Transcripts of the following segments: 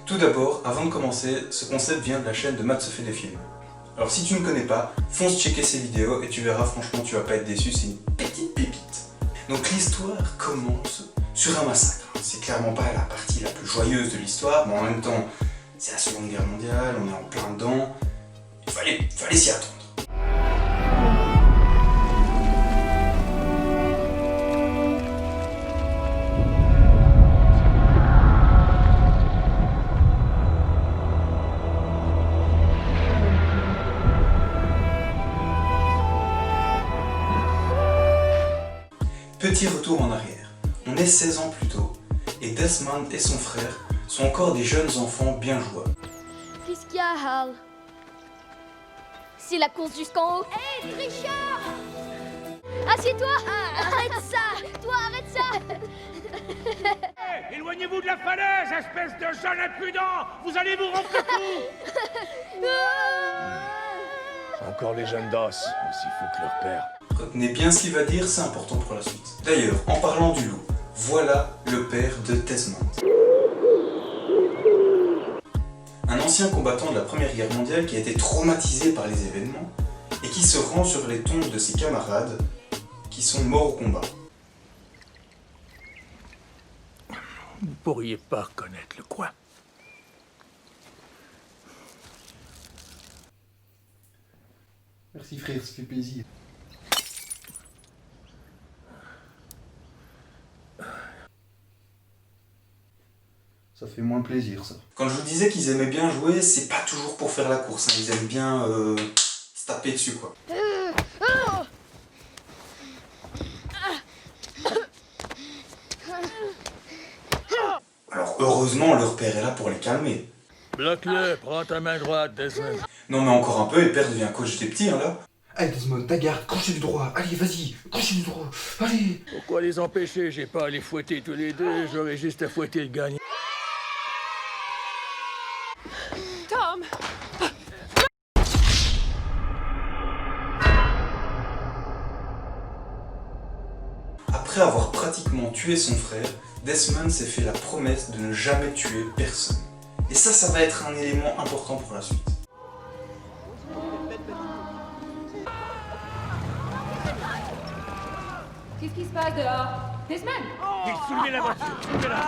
Tout d'abord, avant de commencer, ce concept vient de la chaîne de Matt se fait des films. Alors si tu ne connais pas, fonce checker ses vidéos et tu verras, franchement tu vas pas être déçu, c'est une petite pépite. Donc l'histoire commence sur un massacre. C'est clairement pas la partie la plus joyeuse de l'histoire, mais en même temps, c'est la Seconde Guerre mondiale, on est en plein dedans, il fallait s'y attendre. Petit retour en arrière, on est 16 ans plus tôt, et Desmond et son frère sont encore des jeunes enfants bien jouables. Qu'est-ce qu'il y a, Hal? C'est la course jusqu'en haut. Hé, tricheur! Assieds-toi! Arrête ça! Toi, arrête ça! Hey, éloignez-vous de la falaise, espèce de jeune impudent! Vous allez vous rompre le cou! Encore les jeunes d'os, aussi fous que leur père. Retenez bien ce qu'il va dire, c'est important pour la suite. D'ailleurs, en parlant du loup, voilà le père de Desmond. Un ancien combattant de la Première Guerre mondiale qui a été traumatisé par les événements et qui se rend sur les tombes de ses camarades qui sont morts au combat. Vous pourriez pas reconnaître le coin. Merci frère, ça fait plaisir. Ça fait moins plaisir, ça. Quand je vous disais qu'ils aimaient bien jouer, c'est pas toujours pour faire la course, hein. Ils aiment bien se taper dessus, quoi. Alors, heureusement, leur père est là pour les calmer. Bloque-le, prends ta main droite, Desmond. Non, mais encore un peu, et père devient coach des petits, hein, là. Allez, Desmond, ta garde, crochet du droit. Allez, vas-y, crochet du droit. Allez. Pourquoi les empêcher? J'ai pas à les fouetter tous les deux, j'aurais juste à fouetter le gagnant. Tom! Après avoir pratiquement tué son frère, Desmond s'est fait la promesse de ne jamais tuer personne. Et ça va être un élément important pour la suite. Qu'est-ce qui se passe dehors? Desmond! Vite, soulevez la voiture, soulevez-la.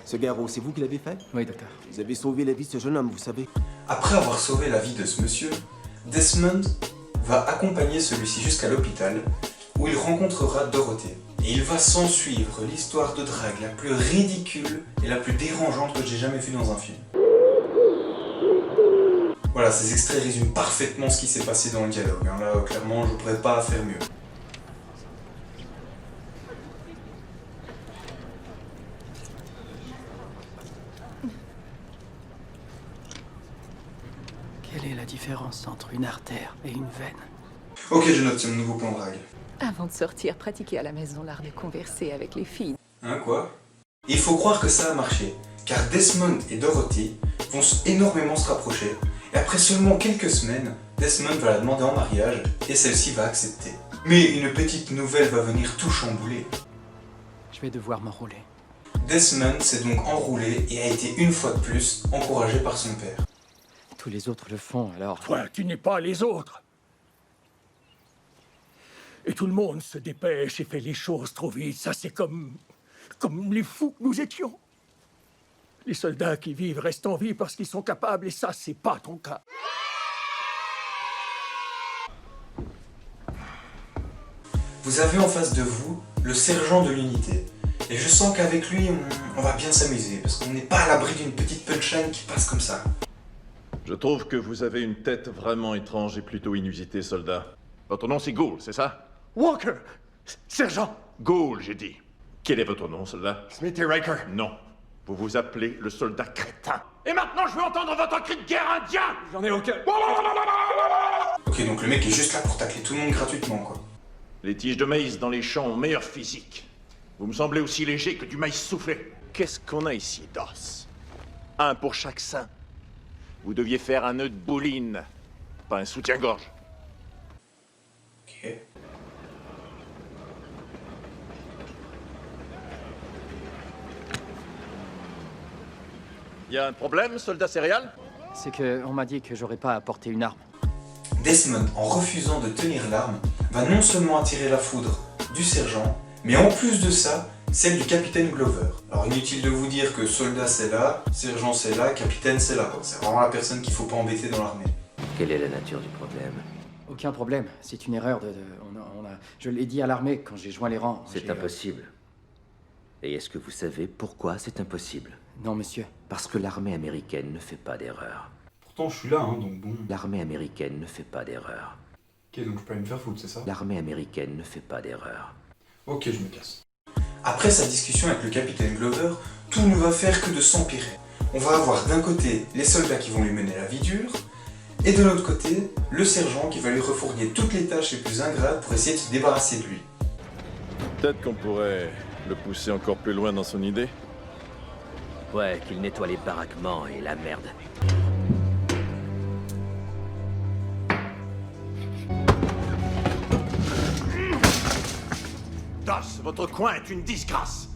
Ce garrot, c'est vous qui l'avez fait? Oui, docteur. Vous avez sauvé la vie de ce jeune homme, vous savez. Après avoir sauvé la vie de ce monsieur, Desmond va accompagner celui-ci jusqu'à l'hôpital où il rencontrera Dorothée. Et il va s'ensuivre l'histoire de drague la plus ridicule et la plus dérangeante que j'ai jamais vue dans un film. Voilà, ces extraits résument parfaitement ce qui s'est passé dans le dialogue. Hein. Là, clairement, je ne pourrais pas faire mieux. Quelle est la différence entre une artère et une veine? Ok, je note mon nouveau plan drague. Avant de sortir, pratiquer à la maison l'art de converser avec les filles. Hein, quoi? Et il faut croire que ça a marché, car Desmond et Dorothy vont énormément se rapprocher, et après seulement quelques semaines, Desmond va la demander en mariage, et celle-ci va accepter. Mais une petite nouvelle va venir tout chambouler. Je vais devoir m'enrouler. Desmond s'est donc enroulé et a été une fois de plus encouragé par son père. Tous les autres le font, alors... Toi, tu n'es pas les autres. Et tout le monde se dépêche et fait les choses trop vite. Ça, c'est comme les fous que nous étions. Les soldats qui vivent restent en vie parce qu'ils sont capables, et ça, c'est pas ton cas. Vous avez en face de vous le sergent de l'unité. Et je sens qu'avec lui, on va bien s'amuser, parce qu'on n'est pas à l'abri d'une petite punchline qui passe comme ça. Je trouve que vous avez une tête vraiment étrange et plutôt inusitée, soldat. Votre nom, c'est Gould, c'est ça? Walker! Sergent! Gould, j'ai dit. Quel est votre nom, soldat? Smithy Riker. Non. Vous vous appelez le soldat crétin. Et maintenant, je veux entendre votre cri de guerre indien! J'en ai aucun. Ok, donc le mec est juste là pour tacler tout le monde gratuitement, quoi. Les tiges de maïs dans les champs ont meilleur physique. Vous me semblez aussi léger que du maïs soufflé. Qu'est-ce qu'on a ici d'os? Un pour chaque sein. Vous deviez faire un nœud de bouline pas un soutien-gorge. Ok. Y a un problème, soldat céréales? C'est que on m'a dit que j'aurais pas à porter une arme. Desmond, en refusant de tenir l'arme, va non seulement attirer la foudre du sergent, mais en plus de ça, celle du capitaine Glover. Alors inutile de vous dire que soldat c'est là, sergent c'est là, capitaine c'est là, quoi. C'est vraiment la personne qu'il faut pas embêter dans l'armée. Quelle est la nature du problème? Aucun problème. C'est une erreur je l'ai dit à l'armée quand j'ai joint les rangs. C'est impossible. Et est-ce que vous savez pourquoi c'est impossible? Non, monsieur. Parce que l'armée américaine ne fait pas d'erreur. Pourtant je suis là, hein, donc bon. L'armée américaine ne fait pas d'erreur. Ok, donc je peux aller me faire foutre, c'est ça? L'armée américaine ne fait pas d'erreur. Ok, je me casse. Après sa discussion avec le capitaine Glover, tout ne va faire que de s'empirer. On va avoir d'un côté les soldats qui vont lui mener la vie dure, et de l'autre côté, le sergent qui va lui refourguer toutes les tâches les plus ingrates pour essayer de se débarrasser de lui. Peut-être qu'on pourrait le pousser encore plus loin dans son idée. Ouais, qu'il nettoie les baraquements et la merde. Das, votre coin est une disgrâce.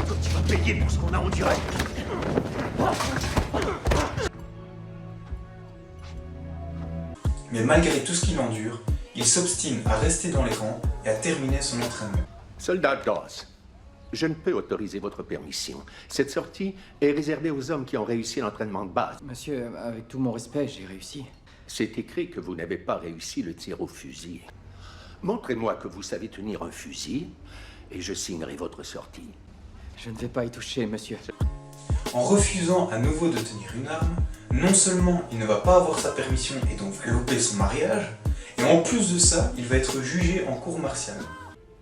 Quand tu vas payer pour ce qu'on a enduré. Mais malgré tout ce qu'il endure, il s'obstine à rester dans les rangs et à terminer son entraînement. Soldat Dawes, je ne peux autoriser votre permission. Cette sortie est réservée aux hommes qui ont réussi l'entraînement de base. Monsieur, avec tout mon respect, j'ai réussi. C'est écrit que vous n'avez pas réussi le tir au fusil. Montrez-moi que vous savez tenir un fusil, et je signerai votre sortie. Je ne vais pas y toucher, monsieur. En refusant à nouveau de tenir une arme, non seulement il ne va pas avoir sa permission et donc va louper son mariage, et en plus de ça, il va être jugé en cour martiale.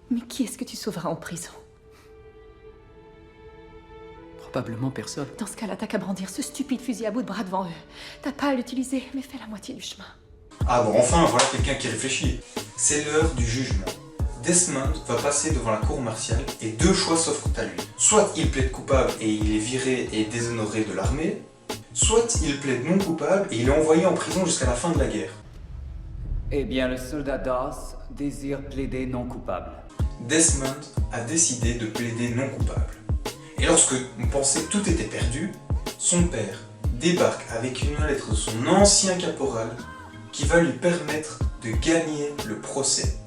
Mais qui est-ce que tu sauveras en prison? Probablement personne. Dans ce cas-là, t'as qu'à brandir ce stupide fusil à bout de bras devant eux. T'as pas à l'utiliser, mais fais la moitié du chemin. Ah bon, enfin, voilà quelqu'un qui réfléchit. C'est l'heure du jugement. Desmond va passer devant la cour martiale et deux choix s'offrent à lui. Soit il plaide coupable et il est viré et déshonoré de l'armée, soit il plaide non coupable et il est envoyé en prison jusqu'à la fin de la guerre. Eh bien, le soldat Dawes désire plaider non coupable. Desmond a décidé de plaider non coupable. Et lorsque on pensait que tout était perdu, son père débarque avec une lettre de son ancien caporal qui va lui permettre de gagner le procès.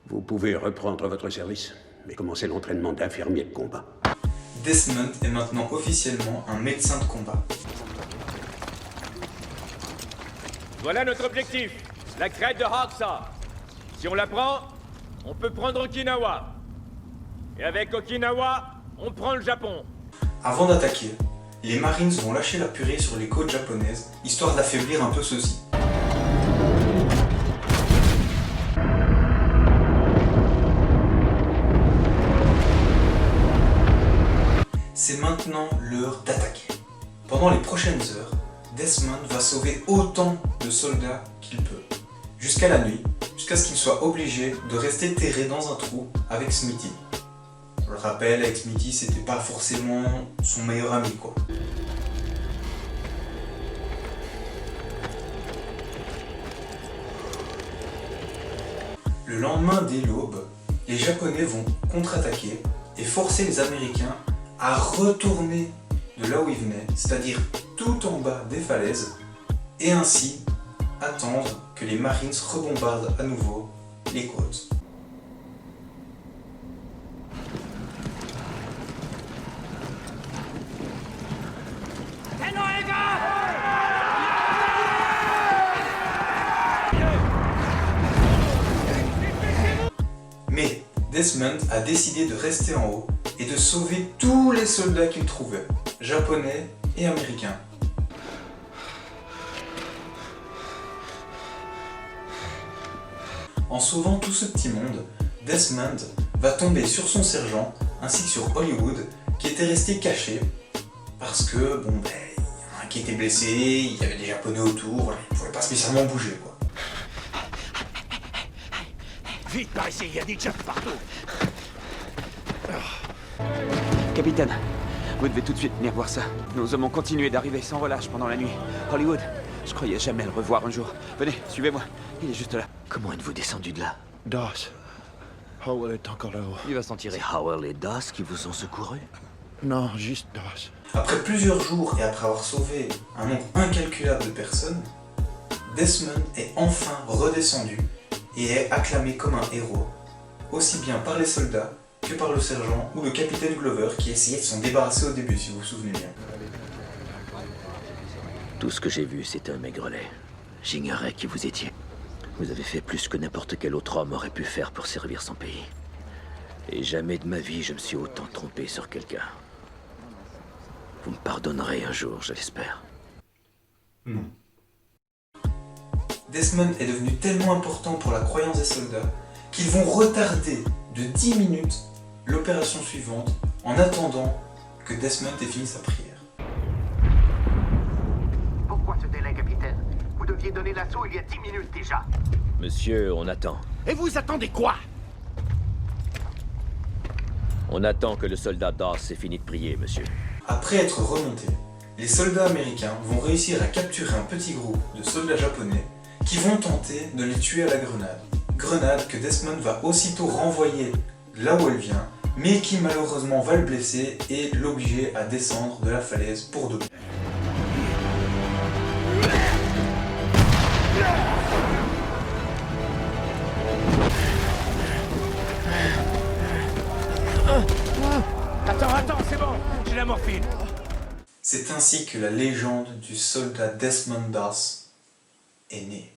Vous pouvez reprendre votre service, mais commencez l'entraînement d'infirmier de combat. Desmond est maintenant officiellement un médecin de combat. Voilà notre objectif, la crête de Hoxa. Si on la prend, on peut prendre Okinawa. Et avec Okinawa, on prend le Japon. Avant d'attaquer, les Marines vont lâcher la purée sur les côtes japonaises, histoire d'affaiblir un peu ceux-ci. C'est maintenant l'heure d'attaquer. Pendant les prochaines heures, Desmond va sauver autant de soldats qu'il peut. Jusqu'à la nuit, jusqu'à ce qu'il soit obligé de rester terré dans un trou avec Smithy. Je le rappelle, avec Smithy, c'était pas forcément son meilleur ami, quoi. Le lendemain dès l'aube, les Japonais vont contre-attaquer et forcer les Américains à retourner de là où ils venaient, c'est-à-dire tout en bas des falaises, et ainsi attendre que les Marines rebombardent à nouveau les côtes. Mais Desmond a décidé de rester en haut et de sauver tous les soldats qu'il trouvait, japonais et américains. En sauvant tout ce petit monde, Desmond va tomber sur son sergent ainsi que sur Hollywood qui était resté caché parce que, bon, ben, il y en a un qui était blessé, il y avait des Japonais autour, voilà, il ne pouvait pas spécialement bouger, quoi. Vite par ici, il y a des jets partout. Capitaine, vous devez tout de suite venir voir ça. Nos hommes ont continué d'arriver sans relâche pendant la nuit. Hollywood, Je croyais jamais le revoir un jour. Venez, suivez-moi. Il est juste là. Comment êtes-vous descendu de là? Doss. Howell est encore là-haut. Il va s'en tirer. C'est Howell et Doss qui vous ont secouru? Non, juste Doss. Après plusieurs jours et après avoir sauvé un nombre incalculable de personnes, Desmond est enfin redescendu et est acclamé comme un héros, aussi bien par les soldats que par le sergent ou le capitaine Glover qui essayait de s'en débarrasser au début, si vous vous souvenez bien. Tout ce que j'ai vu, c'est un maigrelet. J'ignorais qui vous étiez. Vous avez fait plus que n'importe quel autre homme aurait pu faire pour servir son pays. Et jamais de ma vie, je me suis autant trompé sur quelqu'un. Vous me pardonnerez un jour, je l'espère. Non. Desmond est devenu tellement important pour la croyance des soldats qu'ils vont retarder de 10 minutes l'opération suivante en attendant que Desmond ait fini sa prière. Pourquoi ce délai, capitaine? Vous deviez donner l'assaut il y a 10 minutes déjà. Monsieur, on attend. Et vous attendez quoi? On attend que le soldat Doss ait fini de prier, monsieur. Après être remontés, les soldats américains vont réussir à capturer un petit groupe de soldats japonais qui vont tenter de les tuer à la grenade. Grenade que Desmond va aussitôt renvoyer là où elle vient, mais qui malheureusement va le blesser et l'obliger à descendre de la falaise pour de bon. Attends, c'est bon. J'ai la morphine. C'est ainsi que la légende du soldat Desmond Doss est née.